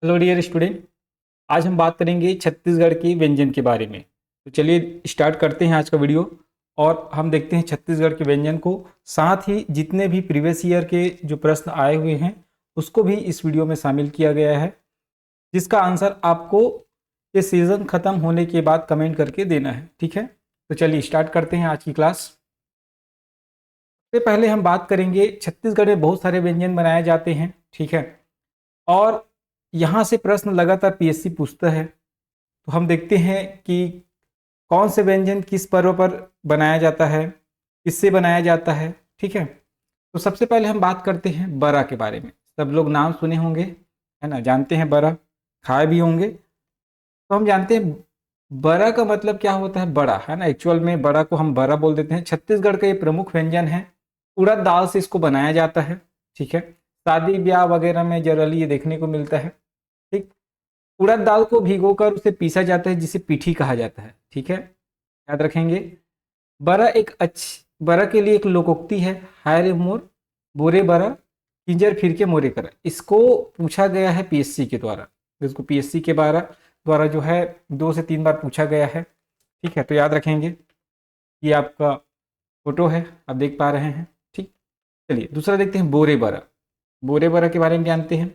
Hello dear student. आज हम बात करेंगे छत्तीसगढ़ के व्यंजन के बारे में। तो चलिए स्टार्ट करते हैं आज का वीडियो और हम देखते हैं छत्तीसगढ़ के व्यंजन को। साथ ही जितने भी प्रीवियस ईयर के जो प्रश्न आए हुए हैं उसको भी इस वीडियो में शामिल किया गया है, जिसका आंसर आपको ये सीज़न ख़त्म होने के बाद कमेंट करके देना है। ठीक है, तो चलिए स्टार्ट करते हैं आज की क्लास। सबसे पहले हम बात करेंगे, छत्तीसगढ़ में बहुत सारे व्यंजन बनाए जाते हैं। ठीक है, और यहाँ से प्रश्न लगातार पीएससी पूछता है। तो हम देखते हैं कि कौन से व्यंजन किस पर्व पर बनाया जाता है, किससे बनाया जाता है। ठीक है, तो सबसे पहले हम बात करते हैं बरा के बारे में। सब लोग नाम सुने होंगे, है ना, जानते हैं बरा, खाए भी होंगे। तो हम जानते हैं बरा का मतलब क्या होता है, बड़ा, है ना। एक्चुअल में बड़ा को हम बरा बोल देते हैं। छत्तीसगढ़ का ये प्रमुख व्यंजन है। उड़द दाल से इसको बनाया जाता है। ठीक है, शादी ब्याह वगैरह में जनरली ये देखने को मिलता है। ठीक, उड़द दाल को भिगोकर उसे पीसा जाता है, जिसे पीठी कहा जाता है। ठीक है, याद रखेंगे। बरा के लिए एक लोकोक्ति है, हाय रे मोर बोरे बरा किंजर फिर के मोरे करा। इसको पूछा गया है पीएससी के द्वारा। इसको पीएससी के द्वारा जो है 2 से 3 बार पूछा गया है। ठीक है, तो याद रखेंगे। ये आपका फोटो है, आप देख पा रहे हैं। ठीक, चलिए दूसरा देखते हैं बोरे बरा। बोरे बरा के बारे में जानते हैं।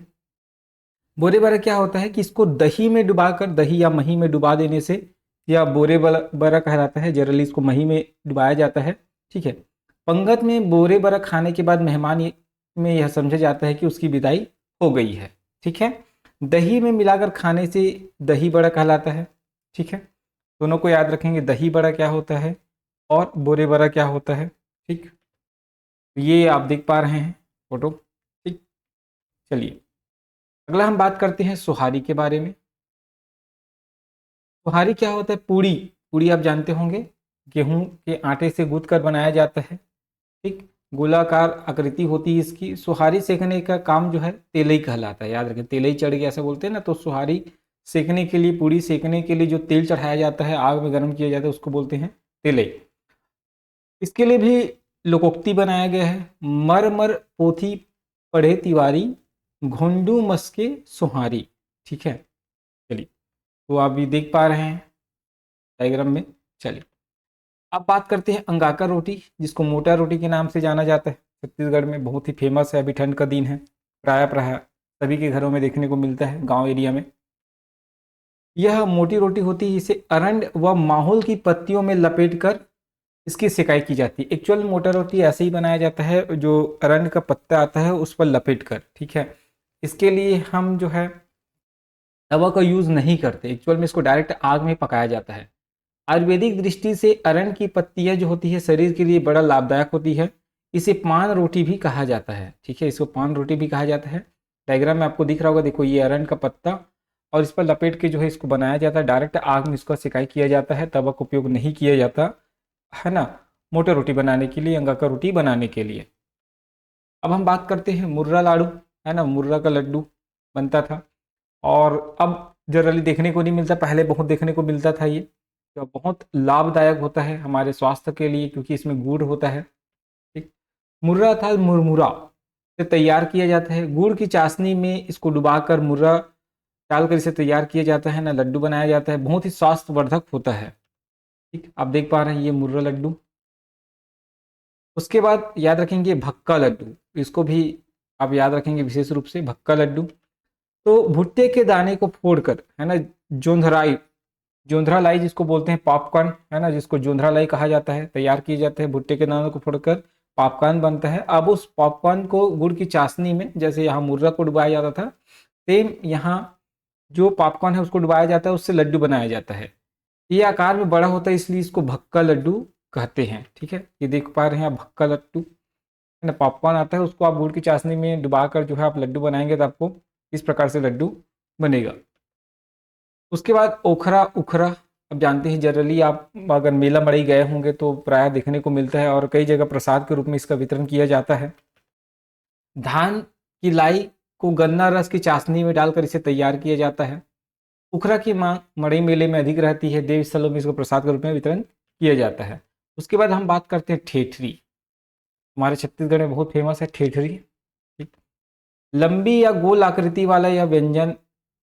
बोरे बरा क्या होता है कि इसको दही में डुबाकर, दही या मही में डुबा देने से या बरा कहलाता है। जनरली इसको मही में डुबाया जाता है। ठीक है, पंगत में बोरे बरा खाने के बाद मेहमान में यह समझा जाता है कि उसकी विदाई हो गई है। ठीक है, दही में मिलाकर खाने से दही बड़ा कहलाता है। ठीक है, दोनों को याद रखेंगे, दही बड़ा क्या होता है और बोरे बरा क्या होता है। ठीक, ये आप देख पा रहे हैं फोटो। ठीक, चलिए अगला हम बात करते हैं सोहारी के बारे में। सोहारी क्या होता है, पूड़ी। पूड़ी आप जानते होंगे, गेहूं के आटे से गूंथ कर बनाया जाता है। ठीक, गोलाकार आकृति होती है इसकी। सोहारी सेकने का काम जो है तेलई कहलाता है। याद रखें, तेलई चढ़ गया ऐसा बोलते हैं ना। तो सोहारी सेकने के लिए, पूड़ी सेकने के लिए जो तेल चढ़ाया जाता है, आग में गर्म किया जाता है, उसको बोलते हैं तेलई। इसके लिए भी लोकोक्ति बनाया गया है, मर मर पोथी पढ़े तिवारी घोंडू मस्के सोहारी। ठीक है, चलिए तो आप भी देख पा रहे हैं डायग्राम में। चलिए अब बात करते हैं अंगाका रोटी, जिसको मोटा रोटी के नाम से जाना जाता है। छत्तीसगढ़ में बहुत ही फेमस है। अभी ठंड का दिन है, प्राय प्राय सभी के घरों में देखने को मिलता है, गांव एरिया में। यह मोटी रोटी होती है, इसे अरंड व माहौल की पत्तियों में लपेट कर इसकी सिकाई की जाती है। एक्चुअल मोटा रोटी ऐसे ही बनाया जाता है, जो अरंड का पत्ता आता है उस पर लपेट कर। ठीक है, इसके लिए हम जो है तवा का यूज़ नहीं करते। एक्चुअल में इसको डायरेक्ट आग में पकाया जाता है। आयुर्वेदिक दृष्टि से अरंड की पत्तियां जो होती है शरीर के लिए बड़ा लाभदायक होती है। इसे पान रोटी भी कहा जाता है। ठीक है, इसको पान रोटी भी कहा जाता है। डायग्राम में आपको दिख रहा होगा, देखो ये अरंड का पत्ता, और इस पर लपेट के जो है इसको बनाया जाता है। डायरेक्ट आग में इसका सिकाई किया जाता है, तवा का उपयोग नहीं किया जाता है ना, मोटे रोटी बनाने के लिए, अंगा का रोटी बनाने के लिए। अब हम बात करते हैं मुर्रा लाड़ू, है ना, मुर्रा का लड्डू बनता था और अब जनरली देखने को नहीं मिलता, पहले बहुत देखने को मिलता था। ये जो बहुत लाभदायक होता है हमारे स्वास्थ्य के लिए, क्योंकि इसमें गुड़ होता है। ठीक, मुर्रा था मुरमुरा से तैयार किया जाता है। गुड़ की चाशनी में इसको डुबाकर मुर्रा डालकर इसे तैयार किया जाता है ना, लड्डू बनाया जाता है। बहुत ही स्वास्थ्यवर्धक होता है। ठीक, आप देख पा रहे हैं ये मुर्रा लड्डू। उसके बाद याद रखेंगे भक्का लड्डू, इसको भी आप याद रखेंगे विशेष रूप से, भक्का लड्डू। तो भुट्टे के दाने को फोड़कर, है ना, जोंधराई, जोंधरा लाई जिसको बोलते हैं, पॉपकॉर्न, है ना, जिसको जोंधरा लाई कहा जाता है, तैयार किए जाते हैं। भुट्टे के दानों को फोड़कर पॉपकॉर्न बनता है। अब उस पॉपकॉर्न को गुड़ की चाशनी में, जैसे यहाँ मुर्रा को डुबाया जाता था, सेम यहाँ जो पॉपकॉर्न है उसको डुबाया जाता है, उससे लड्डू बनाया जाता है। ये आकार में बड़ा होता है, इसलिए इसको भक्का लड्डू कहते हैं। ठीक है, ये देख पा रहे हैं आप, भक्का लड्डू, है ना, पॉपकॉर्न आता है, उसको आप गुड़ की चाशनी में डुबाकर जो है आप लड्डू बनाएंगे तो आपको इस प्रकार से लड्डू बनेगा। उसके बाद ओखरा उखरा, अब जानते हैं जनरली आप अगर मेला मड़ई गए होंगे तो प्राय देखने को मिलता है और कई जगह प्रसाद के रूप में इसका वितरण किया जाता है। धान की लाई को गन्ना रस की चाशनी में डालकर इसे तैयार किया जाता है। उखरा की मांग मड़ई मेले में अधिक रहती है, देव स्थलों में इसको प्रसाद के रूप में वितरण किया जाता है। उसके बाद हम बात करते हैं ठेठरी। हमारे छत्तीसगढ़ में बहुत फेमस है ठेठरी। ठीक, लंबी या गोल आकृति वाला यह व्यंजन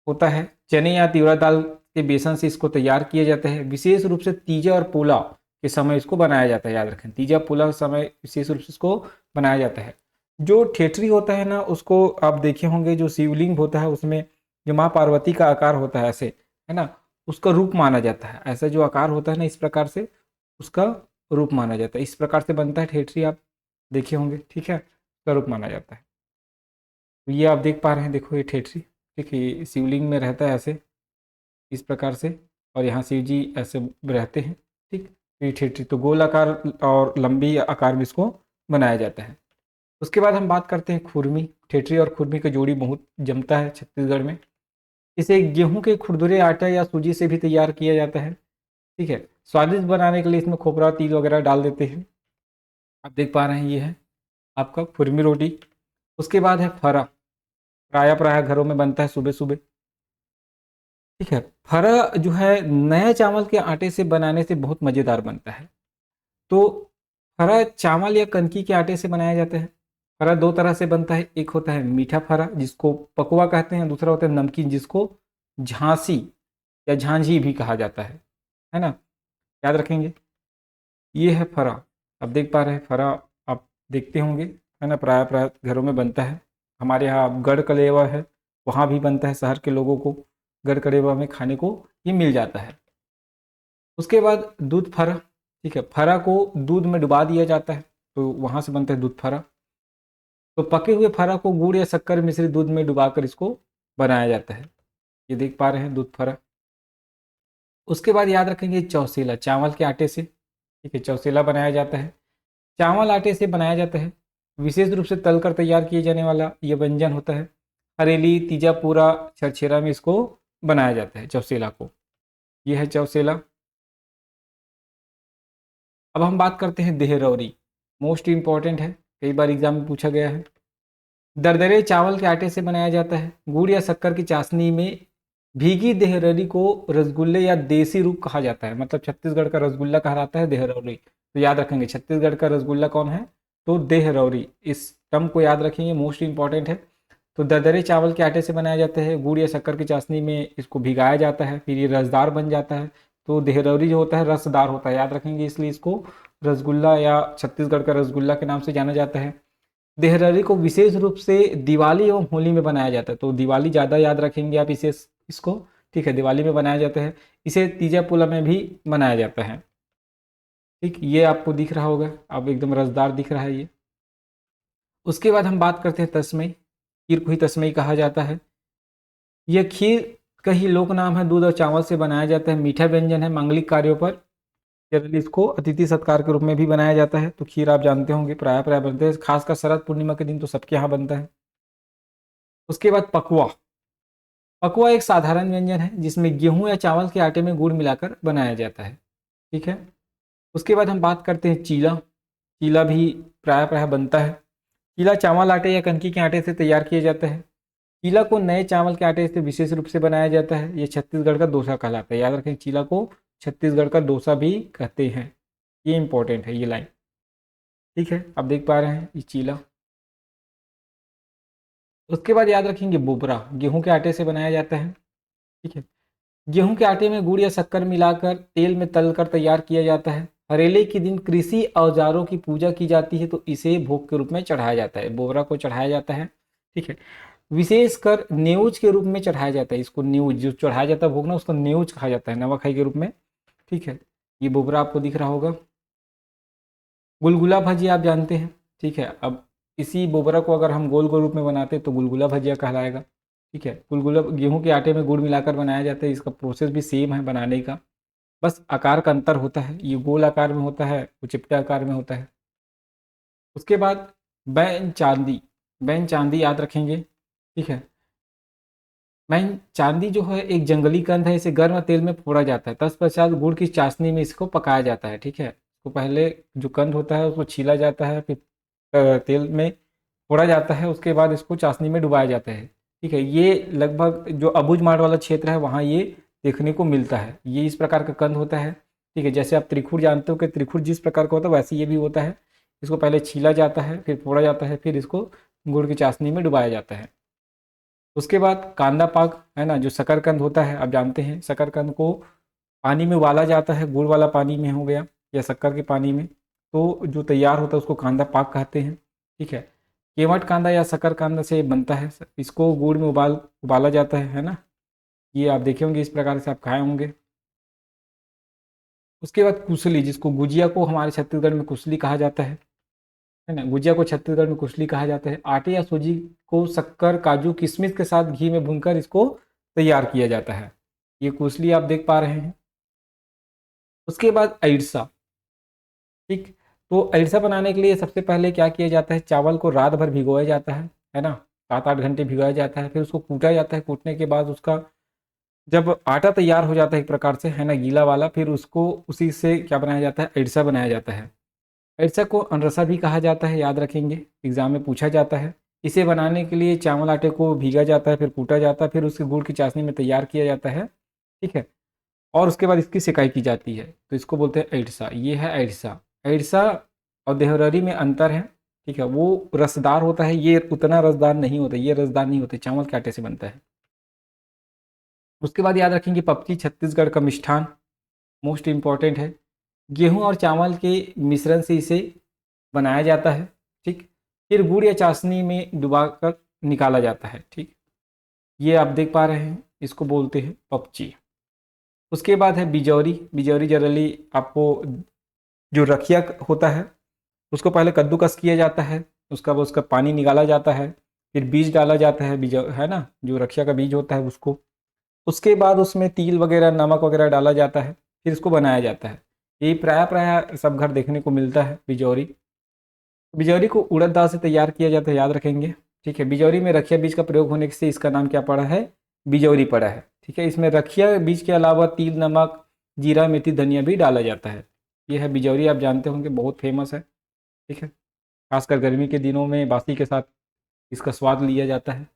होता है, चने या तिवरा दाल के बेसन से इसको तैयार किया जाता है। विशेष रूप से तीजा और पोला के समय इसको बनाया जाता है, याद रखें, तीजा पोला के समय विशेष रूप से इसको बनाया जाता है। जो ठेठरी होता है ना, उसको आप देखे होंगे, जो शिवलिंग होता है उसमें जो माँ पार्वती का आकार होता है ऐसे, है ना, उसका रूप माना जाता है। ऐसा जो आकार होता है ना, इस प्रकार से उसका रूप माना जाता है। इस प्रकार से बनता है ठेठरी, आप देखे होंगे, ठीक है, उसका रूप माना जाता है। तो ये आप देख पा रहे हैं, देखो ये ठेठरी, ठीक है, ये शिवलिंग में रहता है ऐसे, इस प्रकार से, और यहाँ शिव जी ऐसे रहते हैं, ठीक। तो ये ठेठरी तो गोल आकार और लंबी आकार में इसको बनाया जाता है। उसके बाद हम बात करते हैं खुरमी। ठेठरी और खुरमी का जोड़ी बहुत जमता है छत्तीसगढ़ में। इसे गेहूं के खुरदुरे आटा या सूजी से भी तैयार किया जाता है, ठीक है। स्वादिष्ट बनाने के लिए इसमें खोपरा तिल वगैरह डाल देते हैं। आप देख पा रहे हैं, ये है आपका खुरमी रोटी। उसके बाद है फरा। प्राय घरों में बनता है सुबह सुबह, ठीक है। फरा जो है नए चावल के आटे से बनाने से बहुत मज़ेदार बनता है। तो फरा चावल या कनकी के आटे से बनाया जाता है। फरा दो तरह से बनता है, एक होता है मीठा फरा जिसको पकवा कहते हैं, दूसरा होता है नमकीन जिसको झांसी या झांझी भी कहा जाता है ना, याद रखेंगे। ये है फरा, आप देख पा रहे हैं फरा, आप देखते होंगे, है ना, प्राय घरों में बनता है। हमारे यहाँ गढ़ कलेवा है, वहाँ भी बनता है, शहर के लोगों को गढ़ कलेवा में खाने को ये मिल जाता है। उसके बाद दूध फरा, ठीक है, फरा को दूध में डुबा दिया जाता है, तो वहाँ से बनता है दूध फरा। तो पके हुए फरा को गुड़ या शक्कर मिश्रित दूध में डुबाकर इसको बनाया जाता है। ये देख पा रहे हैं दूध फरा। उसके बाद याद रखेंगे चौसेला, चावल के आटे से, ठीक है, चौसेला बनाया जाता है। चावल आटे से बनाया जाता है, विशेष रूप से तलकर तैयार किए जाने वाला यह व्यंजन होता है। हरेली, तीजापुरा, छरछेरा में इसको बनाया जाता है चौसेला को। यह है चौसेला। अब हम बात करते हैं देहरौरी, मोस्ट इंपॉर्टेंट है, कई बार एग्जाम में पूछा गया है। दरदरे चावल के आटे से बनाया जाता है। गुड़ या शक्कर की चाशनी में भीगी देहरौरी को रसगुल्ले या देसी रूप कहा जाता है, मतलब छत्तीसगढ़ का रसगुल्ला कहलाता है देहरौरी। तो याद रखेंगे छत्तीसगढ़ का रसगुल्ला कौन है, तो देहरौरी। इस टर्म को याद रखेंगे, मोस्ट इंपॉर्टेंट है। तो दरदरे चावल के आटे से बनाया जाता है, गुड़ या शक्कर की चाशनी में इसको भिगाया जाता है, फिर ये रसदार बन जाता है। तो देहरौरी जो होता है रसदार होता है, याद रखेंगे, इसलिए इसको रसगुल्ला या छत्तीसगढ़ का रसगुल्ला के नाम से जाना जाता है। देहररी को विशेष रूप से दिवाली एवं होली में बनाया जाता है, तो दिवाली ज़्यादा याद रखेंगे आप इसे, इसको, ठीक है, दिवाली में बनाया जाता है। इसे तीजा पुला में भी बनाया जाता है, ठीक। ये आपको दिख रहा होगा, अब एकदम रसदार दिख रहा है ये। उसके बाद हम बात करते हैं तस्मई। खीर को ही तस्मई कहा जाता है। यह खीर का ही लोक नाम है, दूध और चावल से बनाया जाता है, मीठा व्यंजन है। मांगलिक कार्यों पर जनरली इसको अतिथि सत्कार के रूप में भी बनाया जाता है। तो खीर आप जानते होंगे प्राय बनते हैं, खासकर शरद पूर्णिमा के दिन तो सबके यहाँ बनता है। उसके बाद पकवा। पकवा एक साधारण व्यंजन है जिसमें गेहूं या चावल के आटे में गुड़ मिलाकर बनाया जाता है, ठीक है। उसके बाद हम बात करते हैं चीला। चीला भी प्राय बनता है। चीला चावल आटे या कनकी के आटे से तैयार किया जाता है। चीला को नए चावल के आटे से विशेष रूप से बनाया जाता है। ये छत्तीसगढ़ का डोसा कहलाता है, याद रखें, चीला को छत्तीसगढ़ का डोसा भी कहते हैं। ये इंपॉर्टेंट है ये लाइन, ठीक है, आप देख पा रहे हैं ये चीला। उसके बाद याद रखेंगे बोबरा, गेहूं के आटे से बनाया जाता है, ठीक है। गेहूं के आटे में गुड़ या शक्कर मिलाकर तेल में तलकर तैयार किया जाता है। हरेले के दिन कृषि औजारों की पूजा की जाती है, तो इसे भोग के रूप में चढ़ाया जाता है, बोबरा को चढ़ाया जाता है, ठीक है। विशेषकर न्यूज के रूप में चढ़ाया जाता है इसको, न्यूज जो चढ़ाया जाता है भोग ना, उसको न्यूज कहा जाता है, नवाखाई के रूप में, ठीक है। ये बोबरा आपको दिख रहा होगा। गुलगुला भजिया आप जानते हैं, ठीक है। अब इसी बोबरा को अगर हम गोल गोल रूप में बनाते तो गुलगुला भजिया कहलाएगा, ठीक है। गुलगुला गेहूं के आटे में गुड़ मिलाकर बनाया जाता है, इसका प्रोसेस भी सेम है बनाने का, बस आकार का अंतर होता है, ये गोल आकार में होता है, वो चिपटे आकार में होता है। उसके बाद बैन चांदी। बैन चांदी याद रखेंगे, ठीक है। बैन चांदी जो है एक जंगली कंद है, इसे गर्म तेल में फोड़ा जाता है, तत्पश्चात गुड़ की चाशनी में इसको पकाया जाता है, ठीक है। तो पहले जो कंद होता है उसको छीला जाता है, फिर तेल में फोड़ा जाता है, उसके बाद इसको चाशनी में डुबाया जाता है, ठीक है। ये लगभग जो अबुझ माड़ वाला क्षेत्र है वहाँ ये देखने को मिलता है। ये इस प्रकार का कंद होता है, ठीक है। जैसे आप त्रिखुर जानते हो कि त्रिखुर जिस प्रकार का होता है वैसे ये भी होता है। इसको पहले छीला जाता है, फिर फोड़ा जाता है, फिर इसको गुड़ की चाशनी में डुबाया जाता है। उसके बाद कांदा पाक है ना, जो शकरकंद होता है, आप जानते हैं शकरकंद को पानी में उबाला जाता है, गुड़ वाला पानी में हो गया या शक्कर के पानी में, तो जो तैयार होता है उसको कांदा पाक कहते हैं। ठीक है, केवट कांदा या शकरकंद से बनता है, इसको गुड़ में उबाला जाता है ना। ये आप देखे होंगे, इस प्रकार से आप खाए होंगे। उसके बाद कुसली, जिसको गुजिया को हमारे छत्तीसगढ़ में कुसली कहा जाता है ना। गुजिया को छत्तीसगढ़ में कुसली कहा जाता है। आटे या सूजी को शक्कर, काजू, किशमिश के साथ घी में भूनकर इसको तैयार किया जाता है। ये कुसली आप देख पा रहे हैं। उसके बाद अइरसा। ठीक, तो अइरसा बनाने के लिए सबसे पहले क्या किया जाता है, चावल को रात भर भिगोया जाता है ना, 7-8 घंटे भिगोया जाता है, फिर उसको कूटा जाता है। कूटने के बाद उसका जब आटा तैयार हो जाता है एक प्रकार से, है ना, गीला वाला, फिर उसको उसी से क्या बनाया जाता है, अइरसा बनाया जाता है। अरसा को अनरसा भी कहा जाता है, याद रखेंगे, एग्जाम में पूछा जाता है। इसे बनाने के लिए चावल आटे को भीगा जाता है, फिर कूटा जाता है, फिर उसके गुड़ की चाशनी में तैयार किया जाता है। ठीक है, और उसके बाद इसकी सिकाई की जाती है, तो इसको बोलते हैं अरसा। ये है अरसा। अरसा और देहरारी में अंतर है। ठीक है, वो रसदार होता है, ये उतना रसदार नहीं होता, ये रसदार नहीं होते, चावल के आटे से बनता है। उसके बाद याद रखेंगे पपकी, छत्तीसगढ़ का मिष्ठान, मोस्ट इम्पॉर्टेंट है। गेहूं और चावल के मिश्रण से इसे बनाया जाता है। ठीक, फिर गुड़ या चाशनी में डुबाकर निकाला जाता है। ठीक, ये आप देख पा रहे हैं, इसको बोलते हैं पपची। उसके बाद है बिजौरी। बिजौरी जनरली आपको, जो रखिया होता है उसको पहले कद्दूकस किया जाता है, उसका बाद उसका पानी निकाला जाता है, फिर बीज डाला जाता है, बीज है ना, जो रखिया का बीज होता है उसको। उसके बाद उसमें तिल वगैरह, नमक वगैरह डाला जाता है, फिर इसको बनाया जाता है। ये प्राय सब घर देखने को मिलता है बिजौरी। बिजौरी को उड़द दाल से तैयार किया जाता है, याद रखेंगे। ठीक है, बिजौरी में रखिया बीज का प्रयोग होने से इसका नाम क्या पड़ा है, बिजौरी पड़ा है। ठीक है, इसमें रखिया बीज के अलावा तिल, नमक, जीरा, मेथी, धनिया भी डाला जाता है। यह है बिजौरी, आप जानते होंगे, बहुत फेमस है। ठीक है, खासकर गर्मी के दिनों में बासी के साथ इसका स्वाद लिया जाता है।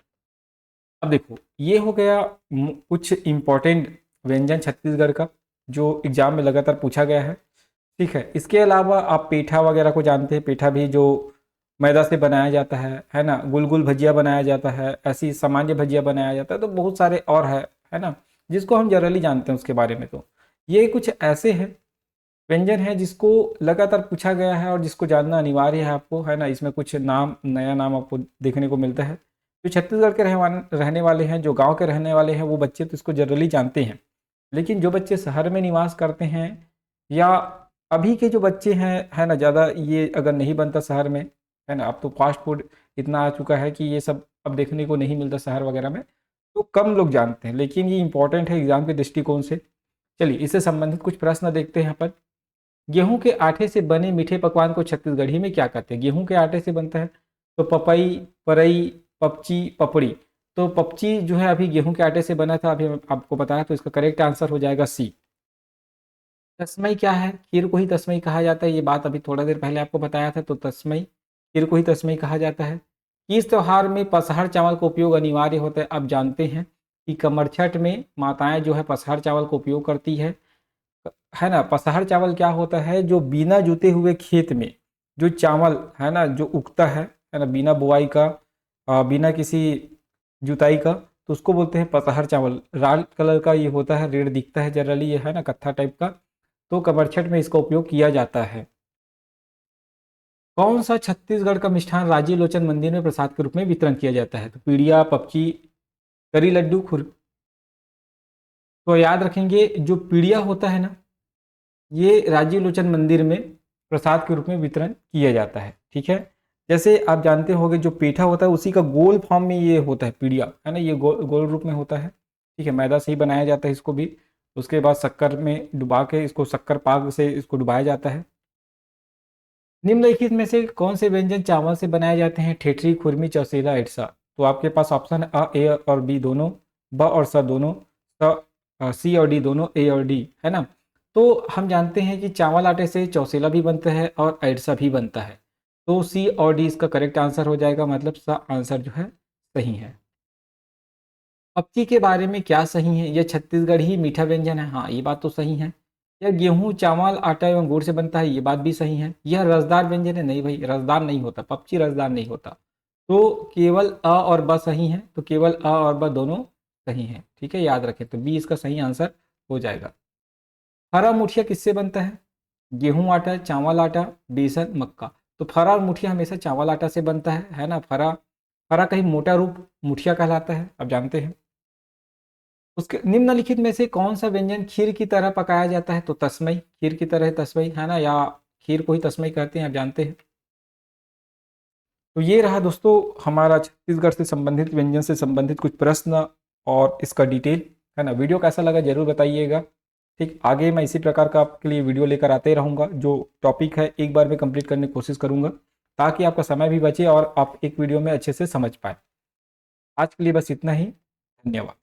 अब देखो, ये हो गया कुछ इम्पोर्टेंट व्यंजन छत्तीसगढ़ का, जो एग्जाम में लगातार पूछा गया है। ठीक है, इसके अलावा आप पेठा वगैरह को जानते हैं। पेठा भी जो मैदा से बनाया जाता है ना। गुलगुल भजिया बनाया जाता है, ऐसी सामान्य भजिया बनाया जाता है, तो बहुत सारे और है ना, जिसको हम जनरली जानते हैं उसके बारे में। तो ये कुछ ऐसे हैं व्यंजन है जिसको लगातार पूछा गया है और जिसको जानना अनिवार्य है आपको, है ना। इसमें कुछ नाम, नया नाम आपको देखने को मिलता है। जो छत्तीसगढ़ के रहने वाले हैं, जो गांव के रहने वाले हैं, वो बच्चे तो इसको जनरली जानते हैं। लेकिन जो बच्चे शहर में निवास करते हैं, या अभी के जो बच्चे हैं, है ना, ज़्यादा ये अगर नहीं बनता शहर में, है ना, अब तो फास्ट फूड इतना आ चुका है कि ये सब अब देखने को नहीं मिलता शहर वगैरह में, तो कम लोग जानते हैं। लेकिन ये इंपॉर्टेंट है एग्जाम के दृष्टिकोण से। चलिए, इससे संबंधित कुछ प्रश्न देखते हैं यहाँ पर। गेहूं के आटे से बने मीठे पकवान को छत्तीसगढ़ी में क्या कहते हैं। गेहूं के आटे से बनता है, तो पपई, परई, पपची, पपड़ी। तो पपची जो है अभी गेहूं के आटे से बना था, अभी आपको बताया, तो इसका करेक्ट आंसर हो जाएगा सी। तस्मई क्या है, खीर को ही तस्मई कहा जाता है, ये बात अभी थोड़ा देर पहले आपको बताया था। तो तस्मई, खीर को ही तस्मई कहा जाता है। किस त्योहार में पसहर चावल का उपयोग अनिवार्य होता है। आप जानते हैं कि कमरछठ में माताएं जो है पसहर चावल का उपयोग करती है ना। पसहर चावल क्या होता है, जो बिना जुते हुए खेत में जो चावल है ना, जो उगता है ना, बिना बुआई का, बिना किसी जुताई का, तो उसको बोलते हैं पसहर चावल। लाल कलर का ये होता है, रेड दिखता है जनरली, ये है ना, कत्था टाइप का। तो कमरछठ में इसका उपयोग किया जाता है। कौन सा छत्तीसगढ़ का मिष्ठान राजी लोचन मंदिर में प्रसाद के रूप में वितरण किया जाता है। तो पीड़िया, पपची, करी लड्डू, खुर। तो याद रखेंगे, जो पीड़िया होता है ना, ये राजीव लोचन मंदिर में प्रसाद के रूप में वितरण किया जाता है। ठीक है, जैसे आप जानते होंगे, जो पेठा होता है उसी का गोल फॉर्म में ये होता है पीड़िया, है ना, ये गोल रूप में होता है। ठीक है, मैदा से ही बनाया जाता है इसको भी। उसके बाद शक्कर में डुबा के, इसको शक्कर पाक से इसको डुबाया जाता है। निम्नलिखित में से कौन से व्यंजन चावल से बनाए जाते हैं। ठेठरी, खुरमी, चौसेला, एडसा। तो आपके पास ऑप्शन है ए और बी दोनों, ब और स दोनों, सी और डी दोनों, ए और डी, है ना। तो हम जानते हैं कि चावल आटे से चौसेला भी बनता है और एडसा भी बनता है। तो सी और डी इसका करेक्ट आंसर हो जाएगा, मतलब सा आंसर जो है सही है। पपची के बारे में क्या सही है, यह छत्तीसगढ़ ही मीठा व्यंजन है। हाँ, ये बात तो सही है। यह गेहूं, चावल, आटा एवं गुड़ से बनता है। ये बात भी सही है। यह रसदार व्यंजन है। नहीं भाई, रसदार नहीं होता, पपची रसदार नहीं होता। तो केवल अ और ब सही हैं, तो केवल अ और ब दोनों सही हैं। ठीक है, याद रखें, तो बी इसका सही आंसर हो जाएगा। हरा मुठिया किससे बनता है? गेहूं आटा, चावल आटा, बेसन, मक्का। तो फरा और मुठिया हमेशा चावल आटा से बनता है ना। फरा फरा कहीं मोटा रूप मुठिया कहलाता है, आप जानते हैं। उसके निम्नलिखित में से कौन सा व्यंजन खीर की तरह पकाया जाता है? तो तस्मई, खीर की तरह तस्मई है ना, या खीर को ही तस्मई कहते हैं, आप जानते हैं। तो ये रहा दोस्तों हमारा छत्तीसगढ़ से संबंधित, व्यंजन से संबंधित कुछ प्रश्न और इसका डिटेल, है ना। वीडियो कैसा लगा जरूर बताइएगा। ठीक, आगे मैं इसी प्रकार का आपके लिए वीडियो लेकर आते रहूँगा। जो टॉपिक है एक बार में कंप्लीट करने की कोशिश करूँगा, ताकि आपका समय भी बचे और आप एक वीडियो में अच्छे से समझ पाए। आज के लिए बस इतना ही। धन्यवाद।